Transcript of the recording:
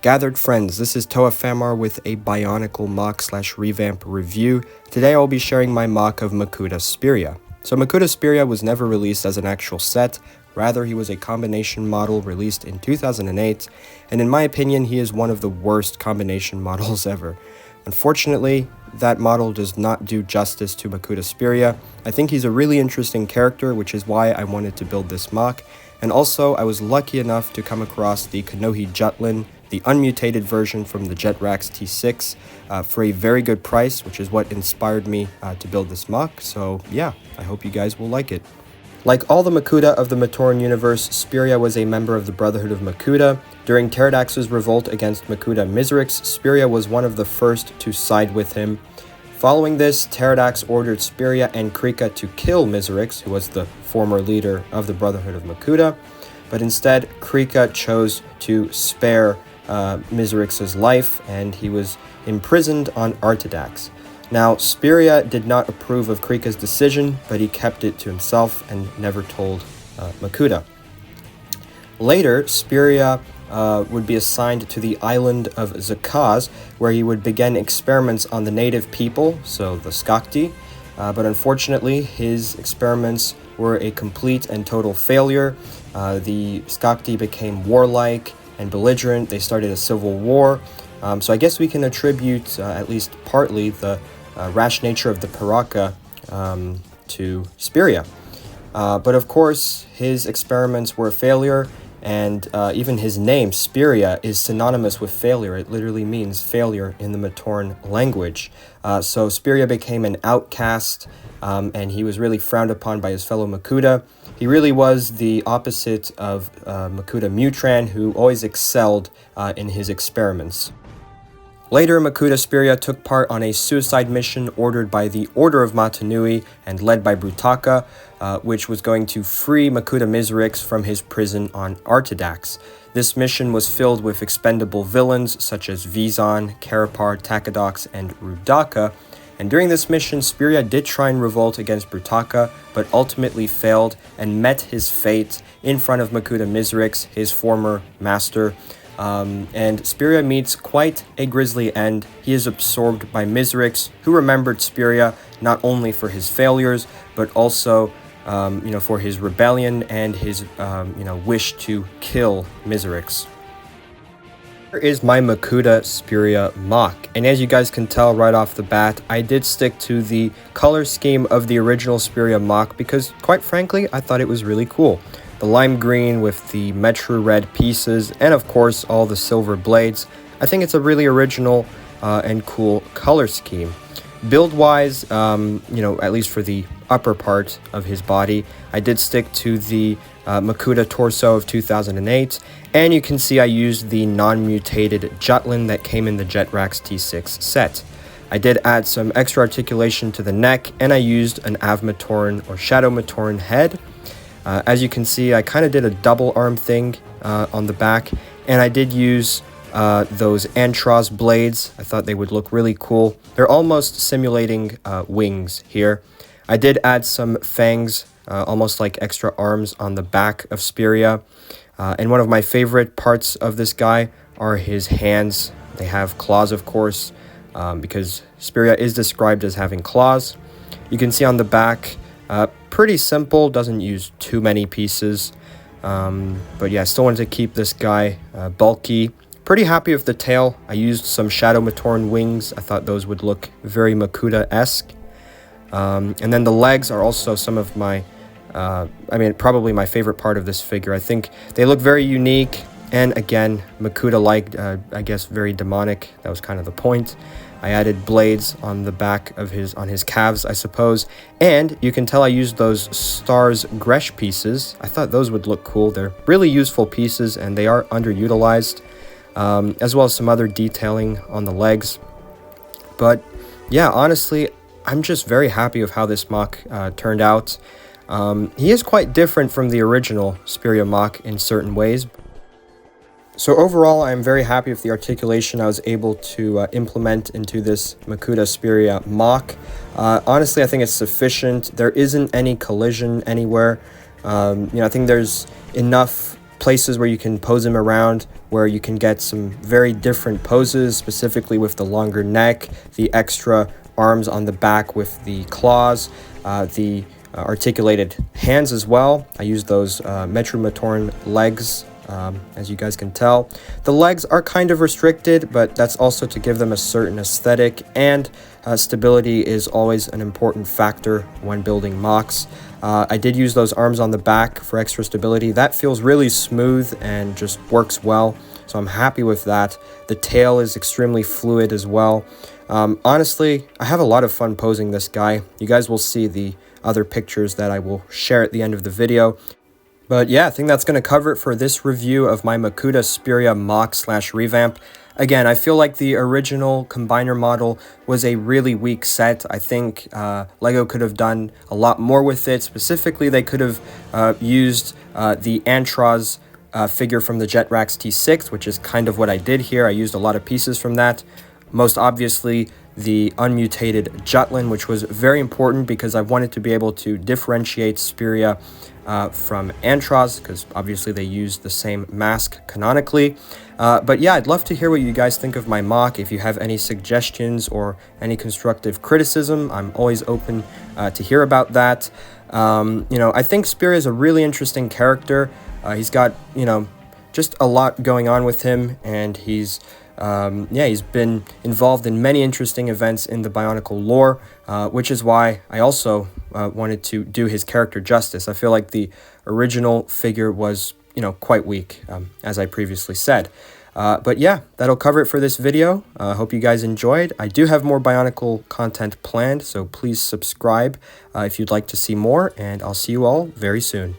Gathered friends, this is Toa Famar with a Bionicle MOC / Revamp review. Today I will be sharing my MOC of Makuta Spiriah. So Makuta Spiriah was never released as an actual set, rather he was a combination model released in 2008, and in my opinion he is one of the worst combination models ever. Unfortunately, that model does not do justice to Makuta Spiriah. I think he's a really interesting character, which is why I wanted to build this MOC. And also, I was lucky enough to come across the Konohi Jutlin, the unmutated version from the Jetrax T6, for a very good price, which is what inspired me to build this MOC. So yeah, I hope you guys will like it. Like all the Makuta of the Matoran universe, Spiriah was a member of the Brotherhood of Makuta. During Pterodax's revolt against Makuta Mizrix, Spiriah was one of the first to side with him. Following this, Pterodax ordered Spiriah and Krika to kill Mizrix, who was the former leader of the Brotherhood of Makuta, but instead Krika chose to spare Mizrix's life, and he was imprisoned on Artidax. Now, Spiriah did not approve of Krika's decision, but he kept it to himself and never told Makuta. Later, Spiriah would be assigned to the island of Zakaz, where he would begin experiments on the native people, so the Skakti, but unfortunately his experiments were a complete and total failure. The Skakti became warlike and belligerent. They started a civil war, so I guess we can attribute at least partly the rash nature of the Piraka to Spiriah. But of course his experiments were a failure, and even his name, Spiriah, is synonymous with failure. It literally means failure in the Matoran language. So Spiriah became an outcast, and he was really frowned upon by his fellow Makuta. He really was the opposite of Makuta Mutran, who always excelled in his experiments. Later, Makuta Spiriah took part on a suicide mission ordered by the Order of Matanui and led by Brutaka, which was going to free Makuta Mizrix from his prison on Artidax. This mission was filled with expendable villains such as Vizon, Karapar, Takadox, and Rudaka, and during this mission, Spiriah did try and revolt against Brutaka, but ultimately failed and met his fate in front of Makuta Mizrix, his former master. And Spiriah meets quite a grisly end. He is absorbed by Mizrix, who remembered Spiriah not only for his failures, but also for his rebellion and his wish to kill Mizrix. Here is my Makuta Spiriah MOC, and as you guys can tell right off the bat, I did stick to the color scheme of the original Spiriah MOC because, quite frankly, I thought it was really cool. The lime green with the Metru red pieces, and of course all the silver blades. I think it's a really original and cool color scheme. Build-wise, at least for the upper part of his body, I did stick to the Makuta torso of 2008, and you can see I used the non-mutated Jutlin that came in the Jetrax T6 set. I did add some extra articulation to the neck, and I used an Avmatoran or Shadow Matoran head. As you can see, I kind of did a double arm thing on the back, and I did use those Antros blades. I thought they would look really cool. They're almost simulating wings here. I did add some fangs, almost like extra arms on the back of Spiriah. And one of my favorite parts of this guy are his hands. They have claws, of course, because Spiriah is described as having claws. You can see on the back, pretty simple, doesn't use too many pieces. But yeah, I still wanted to keep this guy bulky. Pretty happy with the tail. I used some Shadow Matoran wings. I thought those would look very Makuta-esque. And then the legs are also some of my, probably my favorite part of this figure. I think they look very unique, and again, Makuta-like, I guess very demonic. That was kind of the point. I added blades on the back of his calves, I suppose, and you can tell I used those Stars Gresh pieces. I thought those would look cool. They're really useful pieces, and they are underutilized, as well as some other detailing on the legs. But yeah, honestly, I'm just very happy with how this MOC turned out. He is quite different from the original Spiriah MOC in certain ways. So overall, I'm very happy with the articulation I was able to implement into this Makuta Spiriah MOC. Honestly, I think it's sufficient. There isn't any collision anywhere. I think there's enough places where you can pose him around, where you can get some very different poses, specifically with the longer neck, the extra arms on the back with the claws, the articulated hands as well. I use those Metromotoren legs, as you guys can tell. The legs are kind of restricted, but that's also to give them a certain aesthetic, and stability is always an important factor when building MOCs. I did use those arms on the back for extra stability. That feels really smooth and just works well, so I'm happy with that. The tail is extremely fluid as well. Honestly, I have a lot of fun posing this guy. You guys will see the other pictures that I will share at the end of the video. But yeah, I think that's going to cover it for this review of my Makuta Spiriah MOC / revamp. Again, I feel like the original combiner model was a really weak set. I think LEGO could have done a lot more with it. Specifically, they could have used the Antraz figure from the Jetrax T6, which is kind of what I did here. I used a lot of pieces from that. Most obviously, the unmutated Jutlin, which was very important because I wanted to be able to differentiate Spiriah from Antraz, because obviously they use the same mask canonically. But yeah, I'd love to hear what you guys think of my MOC. If you have any suggestions or any constructive criticism, I'm always open to hear about that. I think Spiriah is a really interesting character. He's got, just a lot going on with him, and he's been involved in many interesting events in the Bionicle lore, which is why I also wanted to do his character justice. I feel like the original figure was, quite weak, as I previously said. But yeah, that'll cover it for this video. Hope you guys enjoyed. I do have more Bionicle content planned, so please subscribe if you'd like to see more, and I'll see you all very soon.